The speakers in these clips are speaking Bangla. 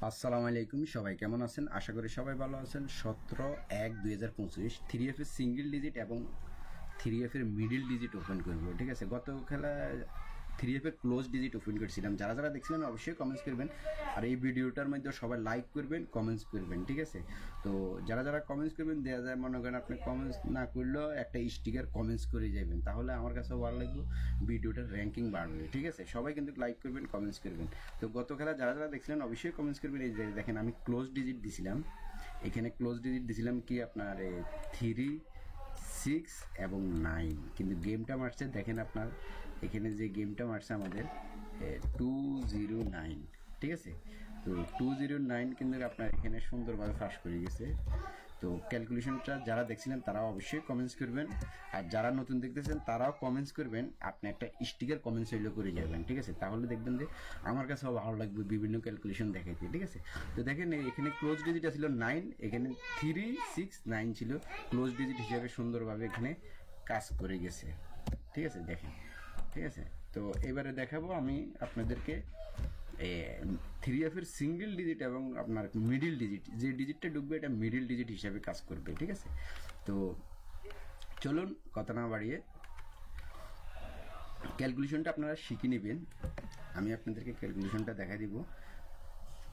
আসসালামু আলাইকুম, সবাই কেমন আছেন? আশা করি সবাই ভালো আছেন। 17/1/2025 3F এর সিঙ্গেল ডিজিট এবং 3F এর মিডিল ডিজিট ওপেন করবো। ঠিক আছে, গত খেলা 3F এর ক্লোজ ডিজিট ওপেন করেছিলাম। যারা যারা দেখছিলেন অবশ্যই কমেন্টস করবেন, আর এই ভিডিওটার মধ্যে সবাই লাইক করবেন, কমেন্টস করবেন। ঠিক আছে, তো যারা যারা কমেন্টস করবেন, দেওয়া যায় মনে করেন আপনি কমেন্টস না করলেও একটা স্টিকার কমেন্টস করে যাবেন, তাহলে আমার কাছেও ভালো লাগবে, ভিডিওটার র্যাঙ্কিং বাড়বে। ঠিক আছে, সবাই কিন্তু লাইক করবেন, কমেন্টস করবেন। তো গত খেলা যারা যারা দেখছিলেন অবশ্যই কমেন্টস করবেন। এই যে দেখেন, আমি ক্লোজ ডিজিট দিছিলাম, এখানে ক্লোজ ডিজিট দিছিলাম কি আপনার 3, 6 এবং 9, কিন্তু গেমটা মারছে দেখেন আপনার এখানে যে গেমটা মারছে আমাদের 209। ঠিক আছে, তো 209 কিন্তু আপনার এখানে সুন্দরভাবে ফাঁস করে গেছে। তো ক্যালকুলেশনটা যারা দেখছিলেন তারা অবশ্যই কমেন্টস করবেন, আর যারা নতুন দেখতেছেন তারাও কমেন্টস করবেন। আপনি একটা স্টিকার কমেন্টস হইলে করে যাবেন। ঠিক আছে, তাহলে দেখবেন যে আমার কাছেও ভালো লাগবে বিভিন্ন ক্যালকুলেশন দেখাইতে। ঠিক আছে, তো দেখেন এখানে ক্লোজ ডিজিট ছিল 9, এখানে 3, 6, 9 ছিল ক্লোজ ডিজিট হিসেবে, সুন্দরভাবে এখানে কাজ করে গেছে। ঠিক আছে, দেখেন। ঠিক আছে, তো এবারে দেখাবো আমি আপনাদেরকে 3F এর সিঙ্গেল ডিজিট এবং আপনার মিডিল ডিজিট, যে ডিজিটটা ঢুকবে এটা মিডিল ডিজিট হিসাবে কাজ করবে। ঠিক আছে, তো চলুন কথা না বাড়িয়ে ক্যালকুলেশনটা আপনারা শিখে নেবেন। আমি আপনাদেরকে ক্যালকুলেশনটা দেখা দিব।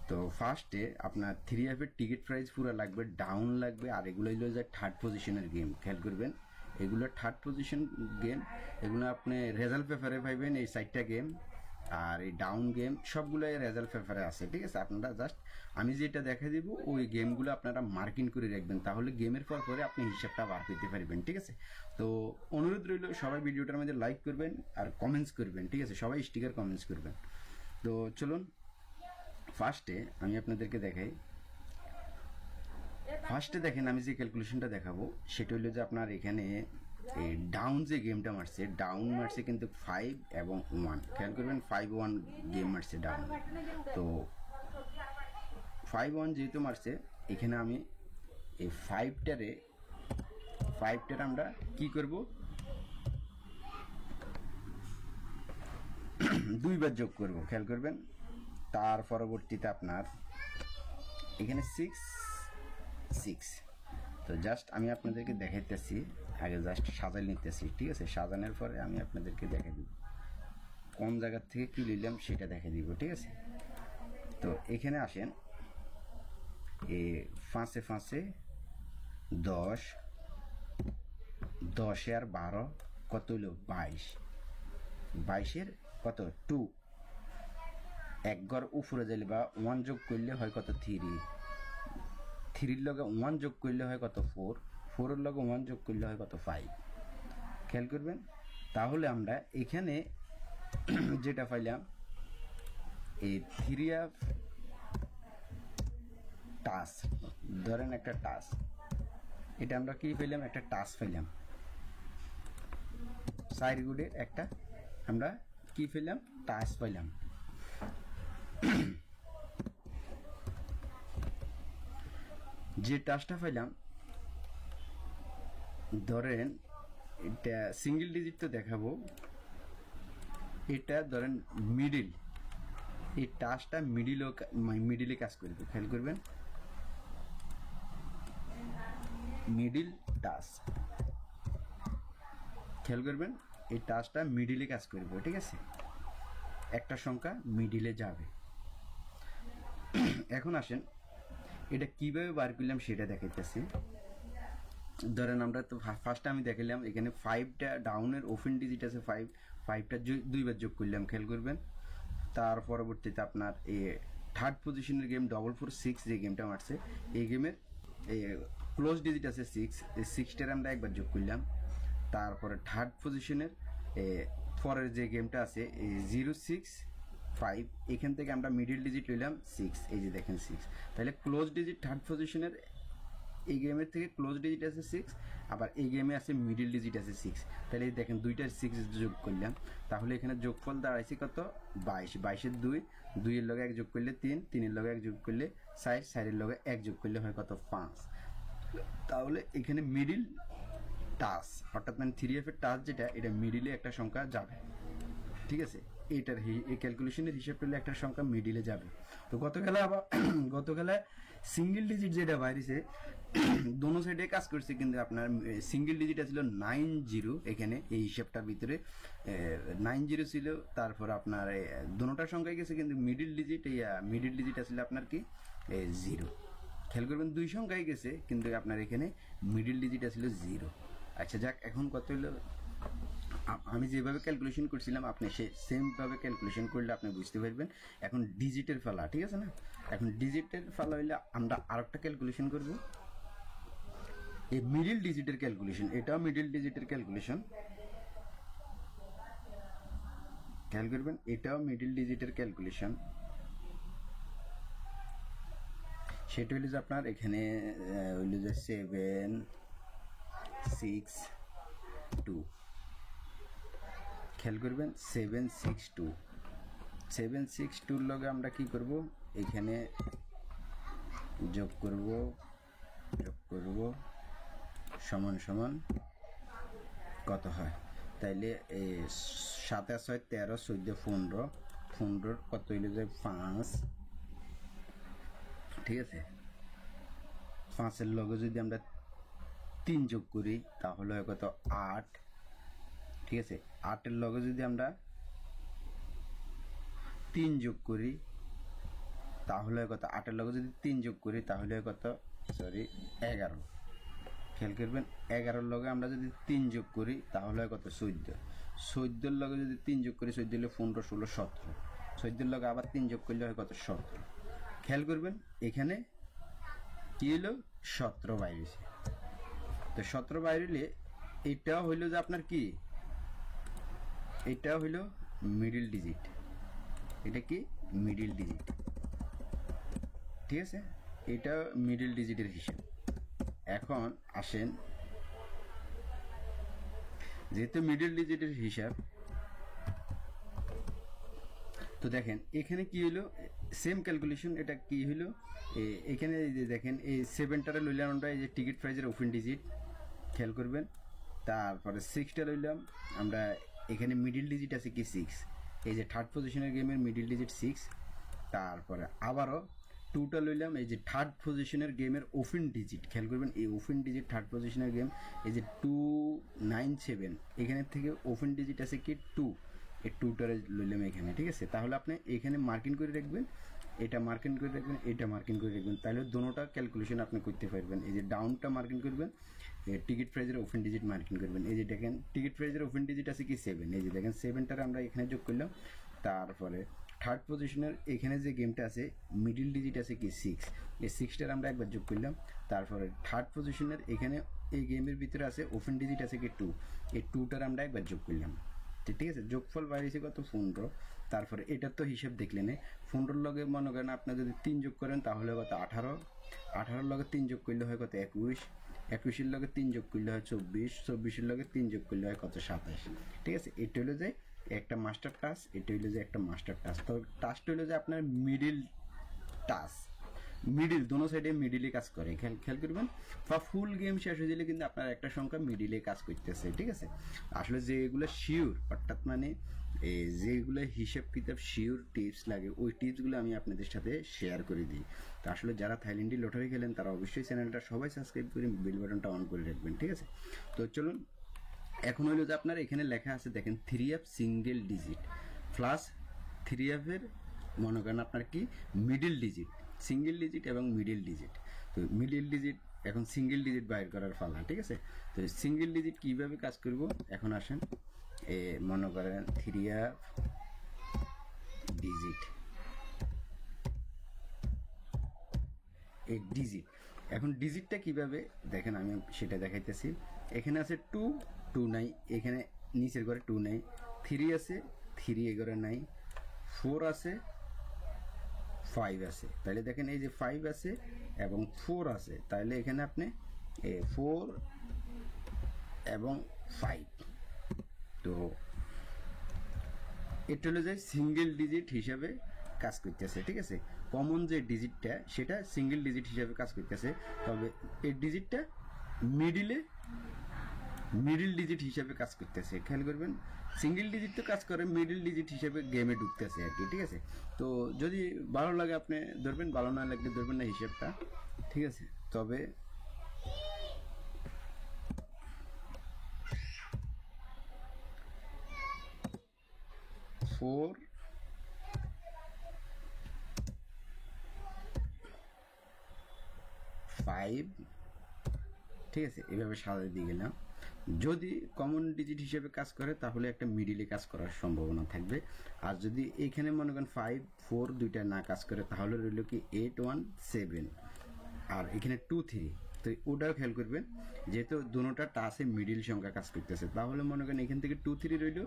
তো ফার্স্টে আপনার 3F এর টিকিট প্রাইস পুরো লাগবে, ডাউন লাগবে, আর এগুলো হলো যে থার্ড পজিশনের গেম। খেয়াল করবেন, এগুলো থার্ড পজিশন গেম, এগুলো আপনি রেজাল্ট পেপারে পাইবেন এই 4টা গেম, আর এই ডাউন গেম সবগুলো রেজাল্ট পেপারে আছে। ঠিক আছে, আপনারা জাস্ট আমি যেটা দেখা দিব ওই গেমগুলো আপনারা মার্কিং করে রাখবেন, তাহলে গেমের পর পরে আপনি হিসাবটা বার করতে পারবেন। ঠিক আছে, তো অনুরোধ রইল সবাই ভিডিওটার মধ্যে লাইক করবেন আর কমেন্টস করবেন। ঠিক আছে, সবাই স্টিকার কমেন্টস করবেন। তো চলুন ফার্স্টে আমি আপনাদেরকে দেখাই। ফার্স্টে দেখেন, আমি যে ক্যালকুলেশনটা দেখাবো সেটা হলো যে আপনার এখানে এই ডাউন যে গেমটা মারছে, ডাউন মারছে কিন্তু 5 এবং 1। খেয়াল করবেন 5-1 গেম মারছে ডাউন। তো 5-1 যেহেতু মারছে, এখানে আমি এই 5টারে আমরা কি করব, 2বার যোগ করব। খেয়াল করবেন, তার পরবর্তীতে আপনার এখানে 6, 6। তো জাস্ট আমি আপনাদেরকে দেখাইতেছি, আগে জাস্ট সাজাই নিতেছি। ঠিক আছে, সাজানোর পরে আমি আপনাদেরকে দেখাই দিব কোন জায়গার থেকে কি নিলাম সেটা দেখাই দিব। ঠিক আছে, তো এখানে আসেন, 5-এ 5-এ 10, 10-এ আর 12 কত হলো 22, 22-এর কত 2, এক ঘর উপরে যাইলে বা 1 যোগ করলে হয় কত 3, 3-র লগে 1 যোগ করলে হয় কত 4, 4-এর লগে 1 যোগ করলে হয় কত 5। খেয়াল করবেন, তাহলে আমরা এখানে যেটা পাইলাম এই 3F টাস, ধরেন একটা টাস, এটা আমরা কি পেলাম, একটা টাস পেলাম, সাইড গুডের একটা আমরা কি পেলাম, টাস পেলাম। যে টাসটা পাইলাম, ধরেন এটা সিঙ্গেল ডিজিট তো দেখাবো, এটা ধরেন মিডিল, এই টাসটা মিডিলে কাজ করবে। খেয়াল করবেন, মিডিল টাস, খেয়াল করবেন এই টাসটা মিডিলে কাজ করবে। ঠিক আছে, একটা সংখ্যা মিডিলে যাবে। এখন আসেন এটা কিভাবে বার করলাম সেটা দেখাইতেছি। ধরেন আমরা তো ফার্স্টে আমি দেখালাম এখানে 5টা ডাউনের ওপেন ডিজিট আছে, 5টা 2বার যোগ করলাম। খেয়াল করবেন, তার পরবর্তীতে আপনার এই থার্ড পজিশনের গেম 446 যে গেমটা মারছে, এই গেমের ক্লোজ ডিজিট আছে 6, এই 6টার আমরা একবার যোগ করলাম। তারপরে থার্ড পজিশনের পরের যে গেমটা আছে 065, এখান থেকে আমরা মিডিল ডিজিট নিলাম 6, এই যে দেখেন 6। তাহলে ক্লোজ ডিজিট থার্ড পজিশনের এই গেমের থেকে ক্লোজ ডিজিট আছে 6, আবার এই গেমে আছে মিডিল ডিজিট আছে 6। তাহলে দেখেন দুইটার 6 যোগ করলাম, তাহলে এখানে যোগফল দাঁড়াইছে কত 22, 22-এর 2, 2-এর লগে 1 যোগ করলে 3, 3-এর লগে 1 যোগ করলে 4, 4-এর লগে 1 যোগ করলে হয় কত 5। তাহলে এখানে মিডিল টাস, অর্থাৎ মানে 3F এর টাস যেটা, এটা মিডিলে একটা সংখ্যা যাবে। ঠিক আছে, এটার এই ক্যালকুলেশনের হিসাব করলে একটা সংখ্যা মিডিলে যাবে। তো গতকালে সিঙ্গেল ডিজিট যেটা বাইরেছে দোনো সাইডে কাজ করছে, কিন্তু আপনার সিঙ্গেল ডিজিট ছিল 90, এখানে এই হিসাবটার ভিতরে 90 ছিল। তারপর আপনার দোনোটার সংখ্যায় গেছে, কিন্তু মিডিল ডিজিট আসলে আপনার কি 0। খেয়াল করবেন 2 সংখ্যায় গেছে, কিন্তু আপনার এখানে মিডিল ডিজিট আসলে 0। আচ্ছা যাক, এখন কত হলো, আমি যেভাবে ক্যালকুলেশন করছিলাম আপনি সেমভাবে ক্যালকুলেশন করলে আপনি বুঝতে পারবেন। এখন ডিজিটের ফালা, ঠিক আছে না? এখন ডিজিটের ফালা হইলে আমরা আরেকটা ক্যালকুলেশন করব, এই মিডিল ডিজিটের ক্যালকুলেশন। এটাও মিডিল ডিজিটের ক্যালকুলেশন, খেয়াল করবেন এটাও মিডিল ডিজিটের ক্যালকুলেশন। সেটা হইল যে আপনার এখানে হইল যে 762, খেয়াল করবেন 762 লগে আমরা কি করব, এখানে যোগ করব সমান সমান কত হয়, তাইলে 7 আর 6 13 14 15 কত হইলে যে 5, ঠিক আছে? 5-এর লগে যদি আমরা 3 যোগ করি তাহলে হয় কত 8, ঠিক আছে? 8-এর লগে যদি আমরা 3 যোগ করি তাহলে কত, 8-এর লগে যদি 3 যোগ করি তাহলে কত, 11। খেয়াল করবেন 11-এর লগে আমরা যদি 3 যোগ করি তাহলে কত 14-এর লগে যদি 3 যোগ করি 14 হলে 15 16 17, 14-এর লগে আবার 3 যোগ করলে হয় কত 17। খেয়াল করবেন এখানে কি হলো 17 বাইরেছে। তো 17 বাইরে এটা হইলো যে আপনার কি, এটা হইলো মিডিল ডিজিট, এটা কি মিডিল ডিজিট, ঠিক আছে? এটা মিডিল ডিজিটের হিসাব। এখন আসেন, যেহেতু মিডিল ডিজিটের হিসাব, তো দেখেন এখানে কি হলো সেম ক্যালকুলেশন। এটা কি হলো, এখানে যে দেখেন এই 7টারে লইলাম আমরা এই যে টিকিট প্রাইজের ওপেন ডিজিট, খেয়াল করবেন। তারপরে 6টা লইলাম আমরা, এখানে মিডিল ডিজিট আছে কি 6, এই যে থার্ড পজিশনের গেমের মিডিল ডিজিট 6। তারপরে আবারও 2টা লইলাম, এই যে থার্ড পজিশনের গেমের ওপেন ডিজিট, খেয়াল করবেন এই ওপেন ডিজিট থার্ড পজিশনের গেম, এই যে 297, এখানে থেকে ওপেন ডিজিট আছে কি 2, এই 2টারে লইলাম এখানে, ঠিক আছে? তাহলে আপনি এখানে মার্কিং করে রাখবেন, এটা মার্কিং করে রাখবেন, এটা মার্কিং করে রাখবেন, তাহলে দোনোটা ক্যালকুলেশন আপনি করতে পারবেন। এই যে ডাউনটা মার্কিং করবেন, টিকিট প্রাইজের ওপেন ডিজিট মার্কিং করবেন। এই যে দেখেন টিকিট প্রাইজের ওপেন ডিজিট আছে কি 7, এই যে দেখেন 7টারে আমরা এখানে যোগ করলাম। তারপরে থার্ড পজিশনের এখানে যে গেমটা আছে মিডিল ডিজিট আছে কি 6, এই 6টার আমরা একবার যোগ করলাম। তারপরে থার্ড পজিশনের এখানে এই গেমের ভিতরে আছে ওপেন ডিজিট আছে কি 2, এই 2টার আমরা একবার যোগ করলাম, ঠিক আছে? যোগফল বাইরেছে কত 15। তারপরে এটার তো হিসেব দেখলেন, 15-র লগে মনে করেন আপনি যদি 3 যোগ করেন তাহলে কত 18, 18-র লগে 3 যোগ করলে হয় কত 21, 21-এর লগে 3 যোগ করলে হয় 24, 24-এর লগে 3 যোগ করলে হয় কত 27, ঠিক আছে? এটা হলো যে একটা মাস্টার টাস্ক, এটা হলো যে একটা মাস্টার টাস্ক। তো টাস্কটা হলো যে আপনার মিডিল টাস্ক, মিডিল দোনো সাইডে মিডিলে কাজ করে, খেয়াল করবেন। বা ফুল গেম শেষ হয়ে গেলে কিন্তু আপনার একটা সংখ্যা মিডিলে কাজ করতেছে, ঠিক আছে? আসলে যেগুলো শিওর, অর্থাৎ মানে যেগুলো হিসাব কিতাব শিওর টিপস লাগে, ওই টিপসগুলো আমি আপনাদের সাথে শেয়ার করে দিই। তো আসলে যারা থাইল্যান্ডি লটারি খেলেন তারা অবশ্যই চ্যানেলটা সবাই সাবস্ক্রাইব করে বেল বাটনটা অন করে রাখবেন, ঠিক আছে? তো চলুন, এখন হইলো যে আপনার এখানে লেখা আছে দেখেন 3F সিঙ্গেল ডিজিট প্লাস 3F-এর মনে করেন আপনার কি মিডিল ডিজিট, সিঙ্গেল ডিজিট এবং মিডিল ডিজিট। তো মিডিল ডিজিট এখন সিঙ্গেল ডিজিট বাইর করার ফালা, ঠিক আছে? তো সিঙ্গেল ডিজিট কিভাবে কাজ করব এখন আসেন, মনে করেন 3F ডিজিট, এই ডিজিট, এখন ডিজিটটা কিভাবে দেখেন আমি সেটা দেখাইতেছি। এখানে আছে 2 নাই, এখানে নিচের ঘরে 2 নাই, 3 আছে 3 এ ঘরে নাই, 4 আছে 5 আছে, তাহলে দেখেন এই যে 5 আছে এবং 4 আছে, তাহলে এখানে আপনি 4 এবং 5, তো এটা হলো যে সিঙ্গেল ডিজিট হিসাবে কাজ করতেছে, ঠিক আছে? কমন যে ডিজিটটা সেটা সিঙ্গেল ডিজিট হিসাবে কাজ করতেছে, তবে এই ডিজিটটা মিডিল ডিজিট হিসাবে কাজ করতেছে। খেয়াল করবেন সিঙ্গেল ডিজিট তো কাজ করে, মিডল ডিজিট হিসেবে গেমে ঢুকতেছে আর কি, ঠিক আছে। তো যদি ভালো লাগে আপনি ধরবেন, ভালো না লাগলে ধরবেন না হিসেবটা, ঠিক আছে। তবে ফোর ফাইভ, ঠিক আছে, এভাবে সাজাই দিয়ে গেলাম। যদি কমন ডিজিট হিসেবে কাজ করে তাহলে একটা মিডিলে কাজ করার সম্ভাবনা থাকবে। আর যদি এখানে মনে করেন 5 4 দুইটা না কাজ করে তাহলে রইল কি 8 1 7, আর এখানে 2 3। তো ওটাও খেয়াল করবেন, যেহেতু দুটোটা টাসে মিডিল সংখ্যা কাজ করতেছে, তাহলে মনে করেন এখান থেকে 2 3 রইল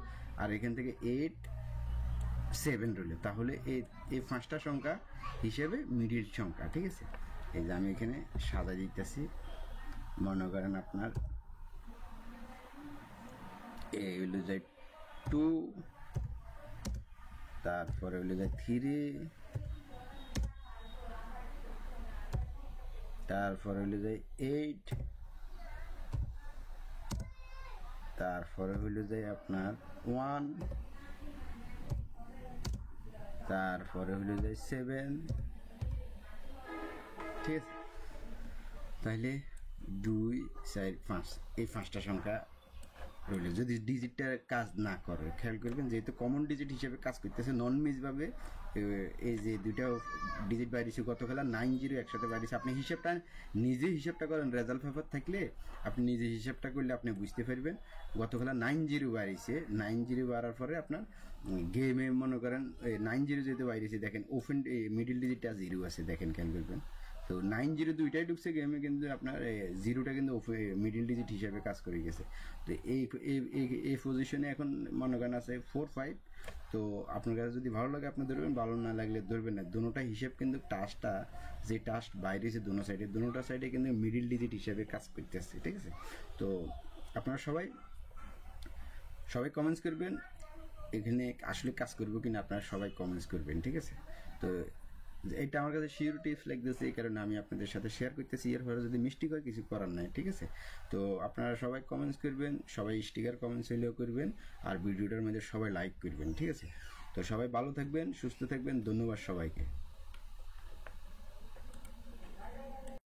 আর এখান থেকে 8 7 রইল, তাহলে এই পাঁচটা সংখ্যা হিসেবে মিডিল সংখ্যা, ঠিক আছে। এই যে আমি এখানে সাজা দিতেছি, মনে করেন আপনার এই হইল যে 2, তারপরে হইল যে 3, তারপরে হইল যে 8, তারপরে হইল যে আপনার 1, তারপরে হইল যে 7, ঠিক আছে। তাহলে 2 4 5 এই পাঁচটা সংখ্যা রইল। যদি ডিজিটটা কাজ না করে খেয়াল করবেন, যেহেতু কমন ডিজিট হিসেবে কাজ করতেছে নন মিসভাবে, এই যে দুইটা ডিজিট বাইরেছে গত খেলা 9 0 একসাথে বাইরেছে, আপনি হিসেবটা নিজে হিসেবটা করেন, রেজাল্ট পেপার থাকলে আপনি নিজে হিসেবটা করলে আপনি বুঝতে পারবেন। গত খেলা 9 0 বাইরেছে, 9 0 বাড়ার পরে আপনার গেমে মনে করেন 9 0 যেহেতু বাইরেছে, দেখেন ওপেন মিডিল ডিজিটটা 0 আছে, দেখেন খেয়াল করবেন। তো 9 0 দুইটাই ঢুকছে গেমে, কিন্তু আপনার জিরোটা কিন্তু মিডিল ডিজিট হিসেবে কাজ করে গেছে। তো এই পজিশনে এখন মনে করেন আছে 4 5। তো আপনার কাছে যদি ভালো লাগে আপনি ধরবেন, ভালো না লাগলে ধরবেন না। দুটোটা হিসেব কিন্তু টাস্কটা যে টাস্ক বাইরে আছে দুটো সাইডে কিন্তু মিডিল ডিজিট হিসেবে কাজ করতেছে, ঠিক আছে। তো আপনারা সবাই কমেন্টস করবেন এখানে আসলে কাজ করবো কিনা, আপনারা সবাই কমেন্টস করবেন, ঠিক আছে। তো এটা আমার কাছে শিওর টিপস লাগতেছে, এই কারণে আমি আপনাদের সাথে শেয়ার করতেছি। এর ফলে যদি মিস্টেক হয় কিছু করার নাই, ঠিক আছে। তো আপনারা সবাই কমেন্টস করবেন, সবাই স্টিকার কমেন্টস হলেও করবেন, আর ভিডিওটার মধ্যে সবাই লাইক করবেন, ঠিক আছে। তো সবাই ভালো থাকবেন, সুস্থ থাকবেন, ধন্যবাদ সবাইকে।